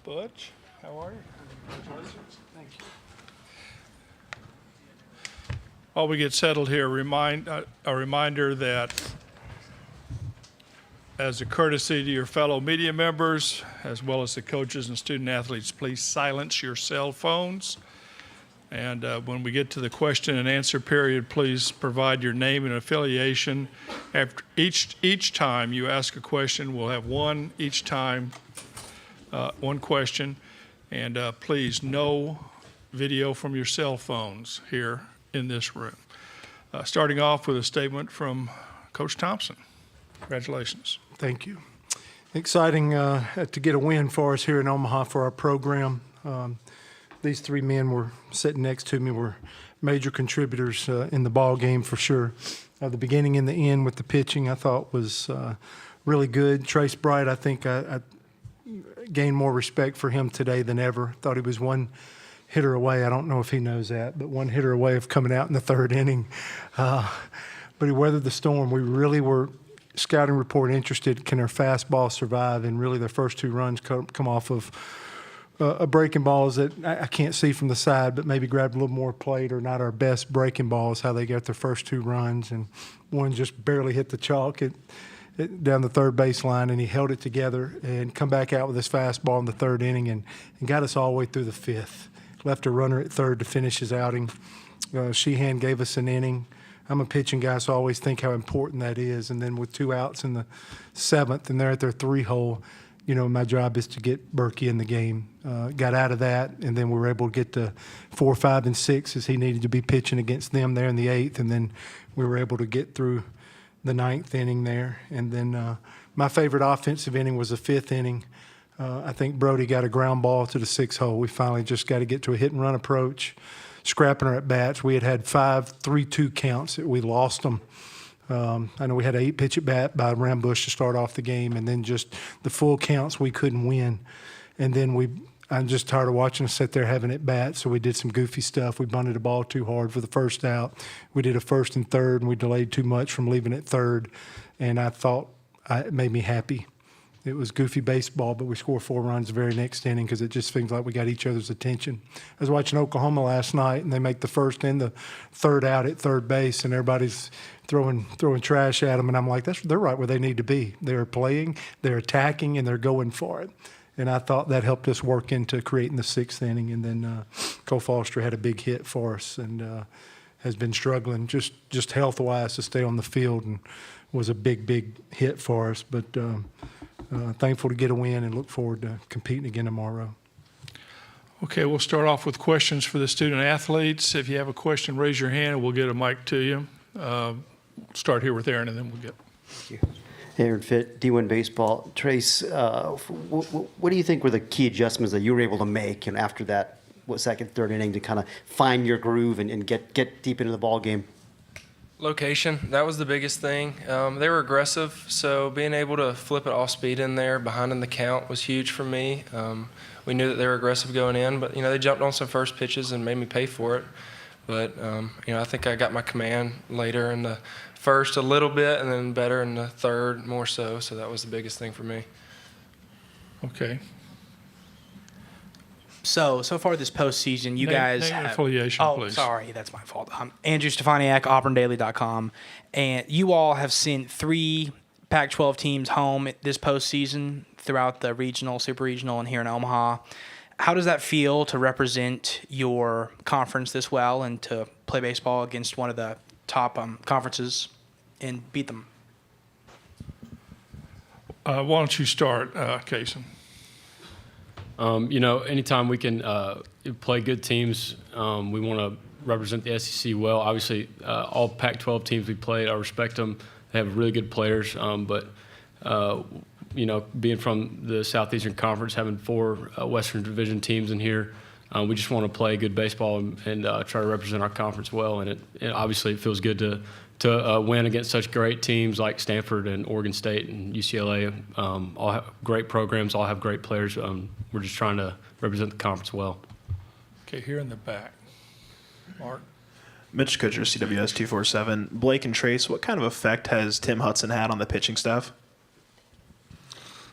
Butch, how are you? Congratulations. Thank you. While we get settled here, a reminder that as a courtesy to your fellow media members, as well as the coaches and student athletes, please silence your cell phones. And when we get to the question and answer period, please provide your name and affiliation. After each time you ask a question, we'll have one each time, one question. And please, no video from your cell phones here in this room. Starting off with a statement from Coach Thompson. Congratulations. Thank you. Exciting to get a win for us here in Omaha for our program. These three men were sitting next to me were major contributors in the ball game for sure. The beginning and the end with the pitching I thought was really good. Trace Bright, I think I gained more respect for him today than ever. Thought he was one hitter away. I don't know if he knows that, but one hitter away of coming out in the third inning. But he weathered the storm. We really were scouting report interested. Can our fastball survive? And really their first two runs come off of a breaking balls that I can't see from the side, but maybe grabbed a little more plate, or not our best breaking balls, how they got their first two runs. And one just barely hit the chalk down the third baseline, and he held it together and come back out with his fastball in the third inning and got us all the way through the fifth. Left a runner at third to finish his outing. Sheehan gave us an inning. I'm a pitching guy, so I always think how important that is. And then with two outs in the seventh, and they're at their three-hole, you know, my job is to get Berkey in the game. Got out of that, and then we were able to get to 4, 5, and 6 as he needed to be pitching against them there in the eighth, and then we were able to get through the ninth inning there. And then my favorite offensive inning was the fifth inning. I think Brody got a ground ball to the sixth hole. We finally just got to get to a hit-and-run approach, scrapping our at-bats. We had 5 3-2 counts. We lost them. I know we had an 8-pitch at-bat by Rambush to start off the game, and then just the full counts we couldn't win. And then I'm just tired of watching us sit there having at-bats, so we did some goofy stuff. We bunted the ball too hard for the first out. We did a first and third, and we delayed too much from leaving at third, and I thought it made me happy. It was goofy baseball, but we scored 4 runs the very next inning because it just seems like we got each other's attention. I was watching Oklahoma last night, and they make the first and the third out at third base, and everybody's throwing trash at them, and I'm like, they're right where they need to be. They're playing, they're attacking, and they're going for it. And I thought that helped us work into creating the sixth inning. And then Cole Foster had a big hit for us and has been struggling just health-wise to stay on the field, and was a big hit for us. But thankful to get a win and look forward to competing again tomorrow. Okay, we'll start off with questions for the student athletes. If you have a question, raise your hand and we'll get a mic to you. Start here with Aaron, and then we'll get. Thank you. Aaron Fitt, D1 Baseball. Trace, what do you think were the key adjustments that you were able to make after that second, third inning to kind of find your groove and get deep into the ball game? Location, that was the biggest thing. They were aggressive, so being able to flip it off speed in there, behind in the count, was huge for me. We knew that they were aggressive going in, but they jumped on some first pitches and made me pay for it. But I think I got my command later in the first a little bit, and then better in the third more so. So that was the biggest thing for me. Okay. So far this postseason, you guys name have affiliation, please. Sorry, that's my fault. Andrew Stefaniak, AuburnDaily.com, and you all have sent 3 Pac-12 teams home this postseason throughout the regional, super regional, and here in Omaha. How does that feel to represent your conference this well and to play baseball against one of the top conferences and beat them? Why don't you start, Kason? Anytime we can play good teams, we want to represent the SEC well. Obviously, all Pac-12 teams we played, I respect them. They have really good players, but being from the Southeastern Conference, having 4 Western Division teams in here, we just want to play good baseball and try to represent our conference well. And obviously it feels good to win against such great teams like Stanford and Oregon State and UCLA. All have great programs, all have great players. We're just trying to represent the conference well. Okay, here in the back. Mark. Mitch Kutcher, CWS 247. Blake and Trace, what kind of effect has Tim Hudson had on the pitching staff?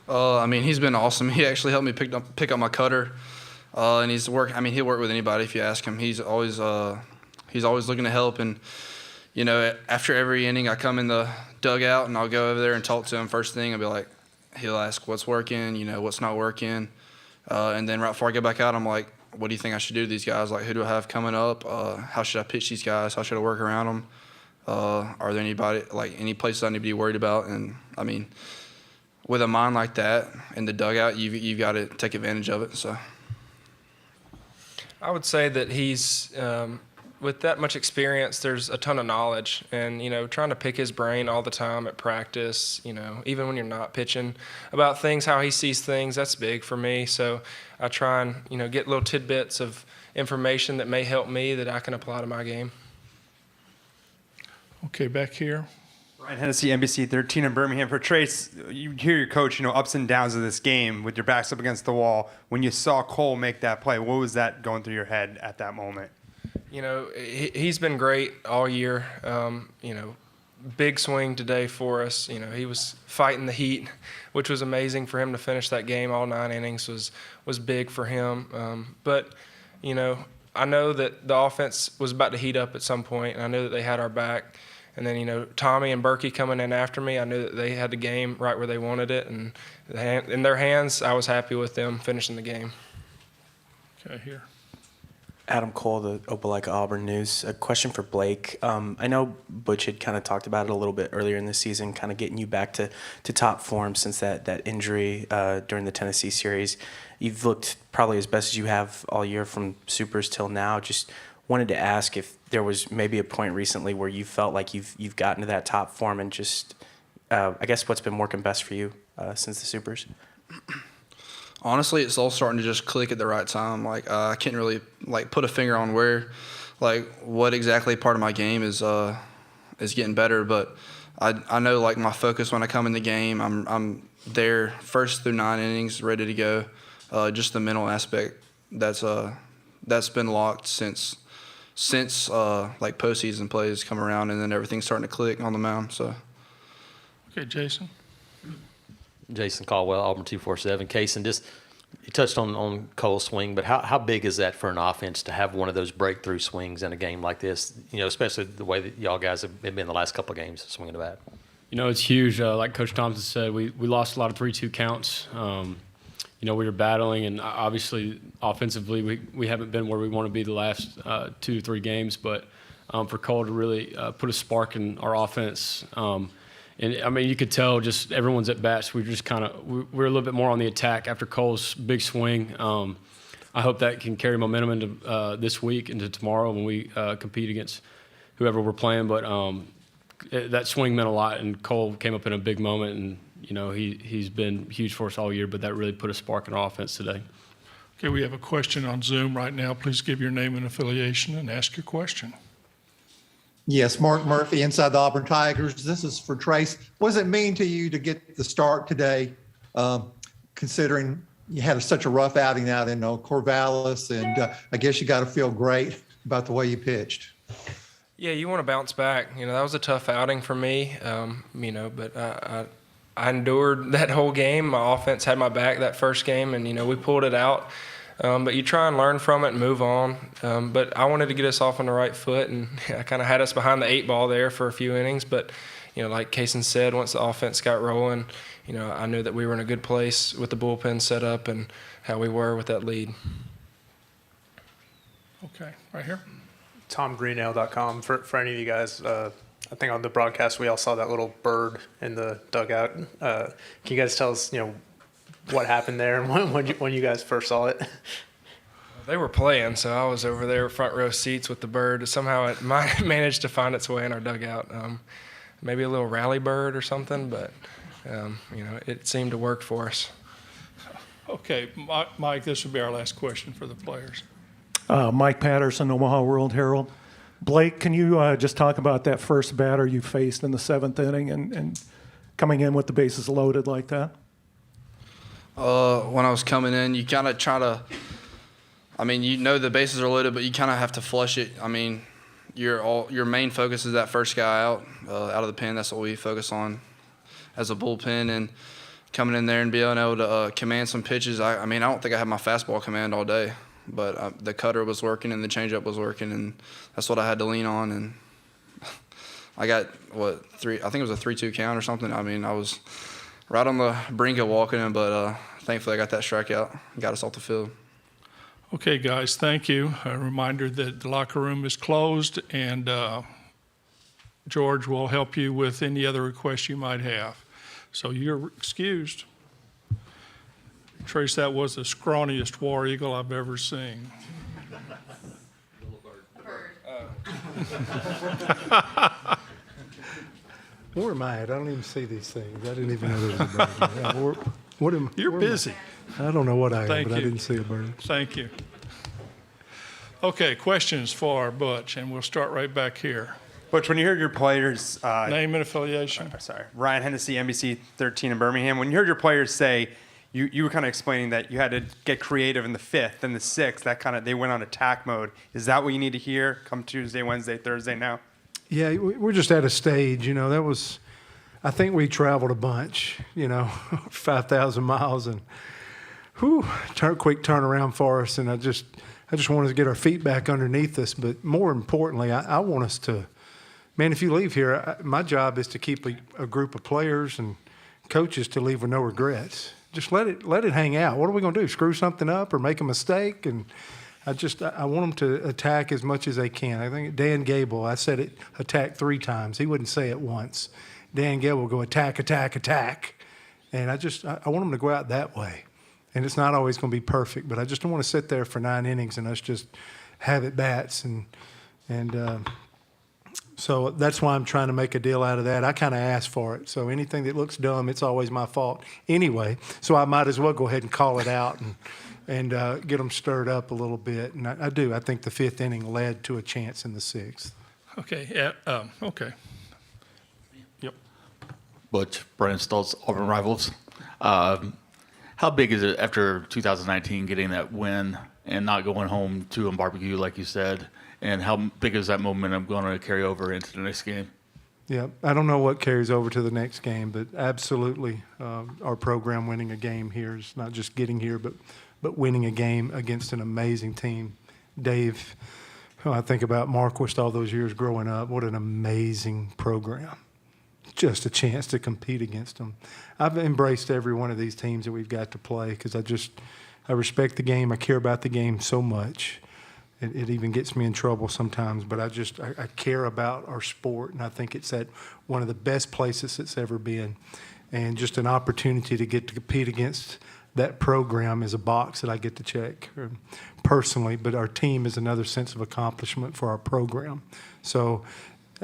I mean, he's been awesome. He actually helped me pick up my cutter, and he's work. I mean, he'll work with anybody if you ask him. He's always looking to help. And you know, after every inning, I come in the dugout and I'll go over there and talk to him. First thing, I'll be like, he'll ask what's working, you know, what's not working, and then right before I get back out, I'm like, what do you think I should do to these guys? Like, who do I have coming up? How should I pitch these guys? How should I work around them? Are there any places I need to be worried about? And I mean, with a mind like that in the dugout, you've got to take advantage of it. So I would say that he's with that much experience, there's a ton of knowledge, and you know, trying to pick his brain all the time at practice, you know, even when you're not pitching, about things, how he sees things, that's big for me. So I try and, you know, get little tidbits of information that may help me that I can apply to my game. Okay, back here. Ryan Hennessy, NBC 13 in Birmingham. For Trace, you hear your coach, you know, ups and downs of this game with your backs up against the wall. When you saw Cole make that play, what was that going through your head at that moment? You know, he's been great all year. You know, big swing today for us. You know, he was fighting the heat, which was amazing for him to finish that game. All 9 innings was big for him. But, you know, I know that the offense was about to heat up at some point, and I knew that they had our back. And then, you know, Tommy and Berkey coming in after me, I knew that they had the game right where they wanted it. And in their hands, I was happy with them finishing the game. Okay, here. Adam Cole, the Opelika Auburn News. A question for Blake. I know Butch had kind of talked about it a little bit earlier in the season, kind of getting you back to top form since that injury during the Tennessee series. You've looked probably as best as you have all year from Supers till now. Just wanted to ask if there was maybe a point recently where you felt like you've gotten to that top form, and just I guess what's been working best for you since the Supers? honestly, it's all starting to just click at the right time. Like I can't really like put a finger on where, like what exactly part of my game is getting better. But I know like my focus when I come in the game, I'm there first through 9 innings, ready to go. Just the mental aspect that's been locked since like postseason plays come around, and then everything's starting to click on the mound. So. Okay, Jason. Jason Caldwell, Auburn 247. Cason, just you touched on Cole's swing, but how big is that for an offense to have one of those breakthrough swings in a game like this? You know, especially the way that y'all guys have been the last couple of games swinging the bat. You know, it's huge. Like Coach Thompson said, we lost a lot of 3-2 counts. You know, we were battling, and obviously offensively we haven't been where we want to be the last 2 or 3 games. But for Cole to really put a spark in our offense, and I mean, you could tell just everyone's at bats. We're just we're a little bit more on the attack after Cole's big swing. I hope that can carry momentum into this week, into tomorrow when we compete against whoever we're playing. But that swing meant a lot, and Cole came up in a big moment, and you know he's been huge for us all year. But that really put a spark in our offense today. Okay, we have a question on Zoom right now. Please give your name and affiliation and ask your question. Yes, Mark Murphy, inside the Auburn Tigers. This is for Trace. What does it mean to you to get the start today, considering you had such a rough outing out in Corvallis, and I guess you got to feel great about the way you pitched. Yeah, you want to bounce back. You know, that was a tough outing for me, you know, but I endured that whole game. My offense had my back that first game, and, you know, we pulled it out. But you try and learn from it and move on. But I wanted to get us off on the right foot, and I kind of had us behind the 8 ball there for a few innings. But, you know, like Cason said, once the offense got rolling, you know, I knew that we were in a good place with the bullpen set up and how we were with that lead. Okay, right here. TomGreenale.com. For any of you guys, I think on the broadcast we all saw that little bird in the dugout. Can you guys tell us, you know, what happened there when you guys first saw it? They were playing, so I was over there front row seats with the bird. Somehow it might managed to find its way in our dugout. Maybe a little rally bird or something, but you know, it seemed to work for us. Okay, Mike, this will be our last question for the players. Mike Patterson, Omaha World Herald. Blake, can you just talk about that first batter you faced in the 7th inning and coming in with the bases loaded like that? When I was coming in, you kind of try to, I mean, you know the bases are loaded, but you kind of have to flush it. I mean, your main focus is that first guy out of the pen. That's what we focus on as a bullpen. And coming in there and being able to command some pitches. I mean, I don't think I had my fastball command all day, but the cutter was working and the changeup was working, and that's what I had to lean on. And I got, I think it was a 3-2 count or something. I mean, I was right on the brink of walking in, but thankfully I got that strikeout and got us off the field. Okay, guys, thank you. A reminder that the locker room is closed, and George will help you with any other requests you might have. So you're excused. Trace, that was the scrawniest war eagle I've ever seen. Where am I at? I don't even see these things. I didn't even know there was a bird. Yeah, You're busy. I don't know what I am, Thank but I you. didn't see a bird. Thank you. Okay, questions for Butch, and we'll start right back here. Butch, when you heard your players, Name and affiliation. sorry, Ryan Hennessy, NBC 13 in Birmingham. When you heard your players say, you were kind of explaining that you had to get creative in the 5th and the 6th. That kind of they went on attack mode. Is that what you need to hear come Tuesday, Wednesday, Thursday now? Yeah, we're just at a stage, that was, I think we traveled a bunch, 5,000 miles, and quick turnaround for us. And I just want us to get our feet back underneath us. But more importantly, I want us to, man, if you leave here, my job is to keep a group of players and coaches to leave with no regrets. Just let it hang out. What are we going to do? Screw something up or make a mistake? And I want them to attack as much as they can. I think Dan Gable, I said it, attack 3 times. He wouldn't say it once. Dan Gable will go attack, attack, attack. And I want them to go out that way. And it's not always going to be perfect, but I just don't want to sit there for 9 innings and us just have at bats. So that's why I'm trying to make a deal out of that. I kind of asked for it. So anything that looks dumb, it's always my fault anyway. So I might as well go ahead and call it out and get them stirred up a little bit. And I do. I think the 5th inning led to a chance in the 6th. Okay, yeah, okay. Yep. Butch, Brandon Stoltz, Auburn Rivals. How big is it after 2019 getting that win and not going home to a barbecue like you said? And how big is that momentum going to carry over into the next game? Yeah, I don't know what carries over to the next game, but absolutely our program winning a game here is not just getting here, but winning a game against an amazing team. Dave, I think about Marquist all those years growing up, what an amazing program. Just a chance to compete against them. I've embraced every one of these teams that we've got to play because I respect the game. I care about the game so much. It even gets me in trouble sometimes, but I care about our sport, and I think it's at one of the best places it's ever been. And just an opportunity to get to compete against that program is a box that I get to check personally, but our team is another sense of accomplishment for our program. So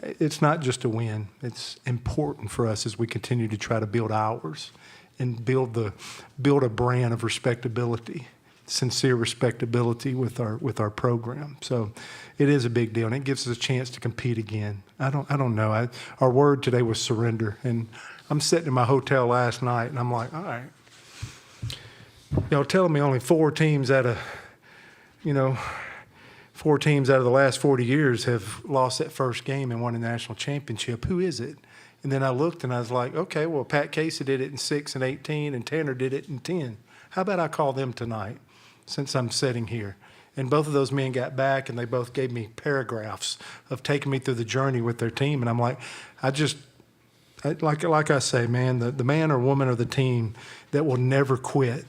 it's not just a win. It's important for us as we continue to try to build ours and build a brand of respectability. Sincere respectability with our program. So it is a big deal, and it gives us a chance to compete again. I don't know. Our word today was surrender, and I'm sitting in my hotel last night, and I'm like, all right, telling me only 4 teams out of the last 40 years have lost that first game and won a national championship. Who is it? And then I looked, and I was like, okay, well, Pat Casey did it in 6 and 18, and Tanner did it in 10. How about I call them tonight? Since I'm sitting here. And both of those men got back, and they both gave me paragraphs of taking me through the journey with their team. And I'm like, like I say, man, the man or woman of the team that will never quit,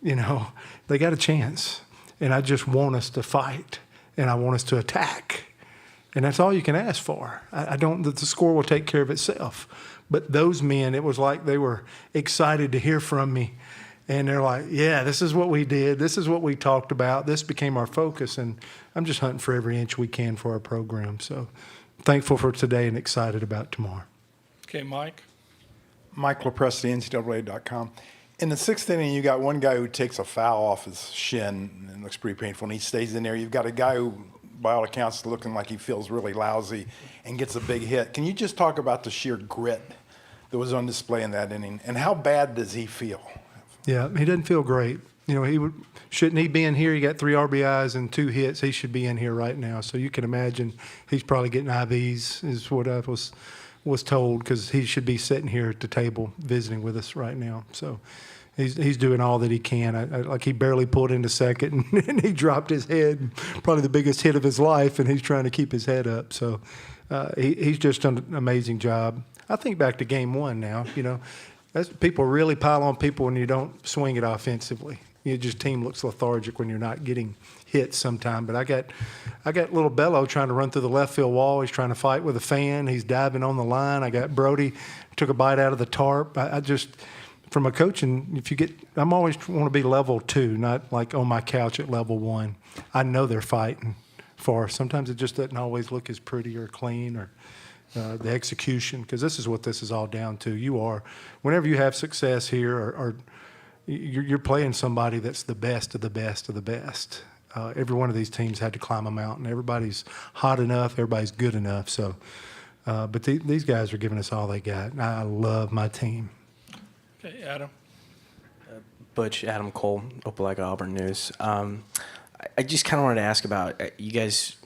they got a chance. And I just want us to fight, and I want us to attack. And that's all you can ask for. The score will take care of itself. But those men, it was like they were excited to hear from me. And they're like, yeah, this is what we did. This is what we talked about. This became our focus. And I'm just hunting for every inch we can for our program. So thankful for today and excited about tomorrow. Okay, Mike. Mike LaPresti, NCAA.com. In the 6th inning, you got one guy who takes a foul off his shin and looks pretty painful, and he stays in there. You've got a guy who, by all accounts, is looking like he feels really lousy and gets a big hit. Can you just talk about the sheer grit that was on display in that inning, and how bad does he feel? Yeah, he doesn't feel great. Shouldn't he be in here? He got 3 RBIs and 2 hits. He should be in here right now. So you can imagine he's probably getting IVs is what was told, because he should be sitting here at the table visiting with us right now. So he's doing all that he can. Like he barely pulled into second, and he dropped his head, probably the biggest hit of his life, and he's trying to keep his head up. So he's just done an amazing job. I think back to game one now, people really pile on people when you don't swing it offensively. Team looks lethargic when you're not getting hits sometime. But I got little Bello trying to run through the left field wall. He's trying to fight with a fan. He's diving on the line. I got Brody, took a bite out of the tarp. I just, from a coaching, I'm always want to be level 2, not like on my couch at level 1. I know they're fighting for us. Sometimes it just doesn't always look as pretty or clean or the execution, because this is what this is all down to. Whenever you have success here, or you're playing somebody that's the best of the best of the best. Every one of these teams had to climb a mountain. Everybody's hot enough. Everybody's good enough. So, but these guys are giving us all they got. And I love my team. Okay, Adam. Butch, Adam Cole, Opelika Auburn News. I just kind of wanted to ask about you guys.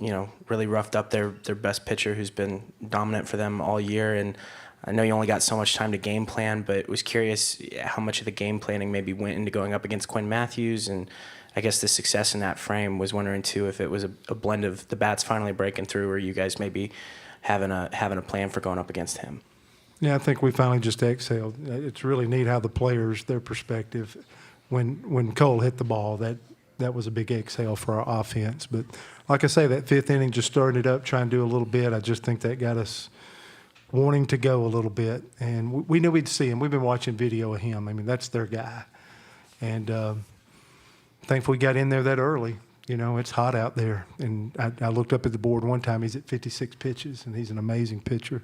Really roughed up their best pitcher, who's been dominant for them all year, and I know you only got so much time to game plan, but was curious how much of the game planning maybe went into going up against Quinn Matthews, and I guess the success in that frame. Was wondering too if it was a blend of the bats finally breaking through, or you guys maybe having a plan for going up against him. Yeah, I think we finally just exhaled. It's really neat how the players, their perspective, when Cole hit the ball, that was a big exhale for our offense. But like I say, that 5th inning just started it up, trying to do a little bit. I just think that got us wanting to go a little bit. And we knew we'd see him. We've been watching video of him. I mean, that's their guy. And thankfully we got in there that early. It's hot out there. And I looked up at the board one time. He's at 56 pitches, and he's an amazing pitcher.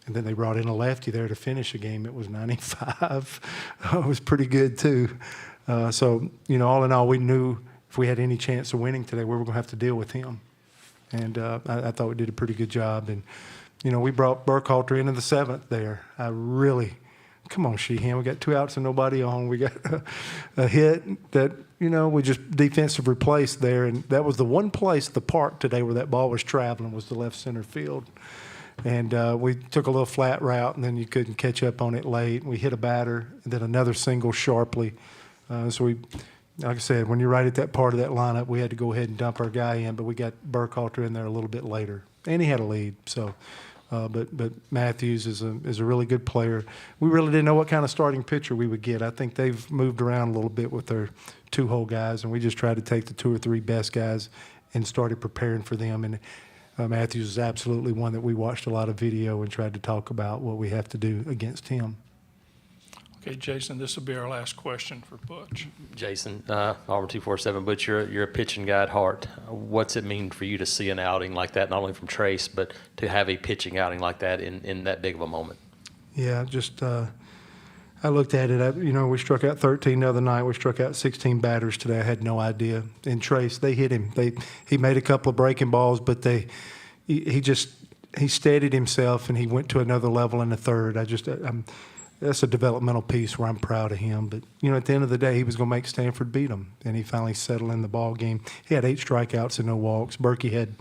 And then they brought in a lefty there to finish a game. It was 95. It was pretty good, too. So, all in all, we knew if we had any chance of winning today, we were going to have to deal with him. And I thought we did a pretty good job. And, we brought Burkhalter into the 7th there. Come on, Sheehan. We got 2 outs and nobody on. We got a hit that, we just defensive replaced there. And that was the one place, the park today, where that ball was traveling, was the left center field. And we took a little flat route, and then you couldn't catch up on it late. We hit a batter, and then another single sharply. So we, like I said, when you're right at that part of that lineup, we had to go ahead and dump our guy in, but we got Burkhalter in there a little bit later, and he had a lead. So, but Matthews is a really good player. We really didn't know what kind of starting pitcher we would get. I think they've moved around a little bit with their 2-hole guys, and we just tried to take the 2 or 3 best guys and started preparing for them. And Matthews is absolutely one that we watched a lot of video and tried to talk about what we have to do against him. Okay, Jason, this will be our last question for Butch. Jason, Auburn 247, Butch, you're a pitching guy at heart. What's it mean for you to see an outing like that, not only from Trace, but to have a pitching outing like that in that big of a moment? Yeah, just I looked at it. We struck out 13 the other night. We struck out 16 batters today. I had no idea. And Trace, they hit him. He made a couple of breaking balls, but he steadied himself, and he went to another level in the 3rd. That's a developmental piece where I'm proud of him. But, at the end of the day, he was going to make Stanford beat him, and he finally settled in the ball game. He had 8 strikeouts and no walks. Berkey had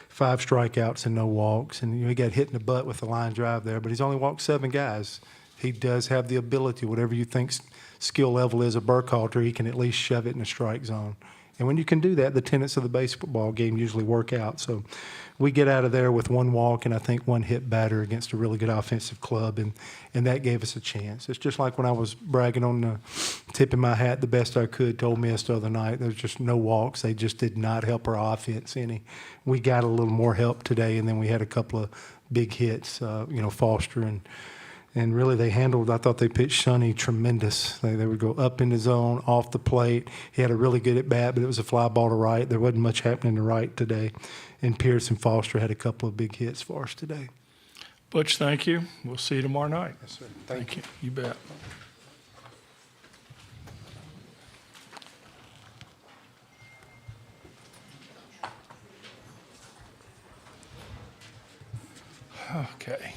5 strikeouts and no walks, and he got hit in the butt with a line drive there, but he's only walked 7 guys. He does have the ability, whatever you think skill level is of Burkhalter, he can at least shove it in the strike zone. And when you can do that, the tenets of the baseball game usually work out. So we get out of there with 1 walk and I think 1 hit batter against a really good offensive club, and that gave us a chance. It's just like when I was bragging on the tipping my hat the best I could to Ole Miss the other night. There was just no walks. They just did not help our offense any. We got a little more help today, and then we had a couple of big hits, Foster and really they handled, I thought they pitched Sonny tremendous. They would go up in the zone, off the plate. He had a really good at bat, but it was a fly ball to right. There wasn't much happening to right today. And Pierce and Foster had a couple of big hits for us today. Butch, thank you. We'll see you tomorrow night. Yes, sir. Thank you. You bet. Okay.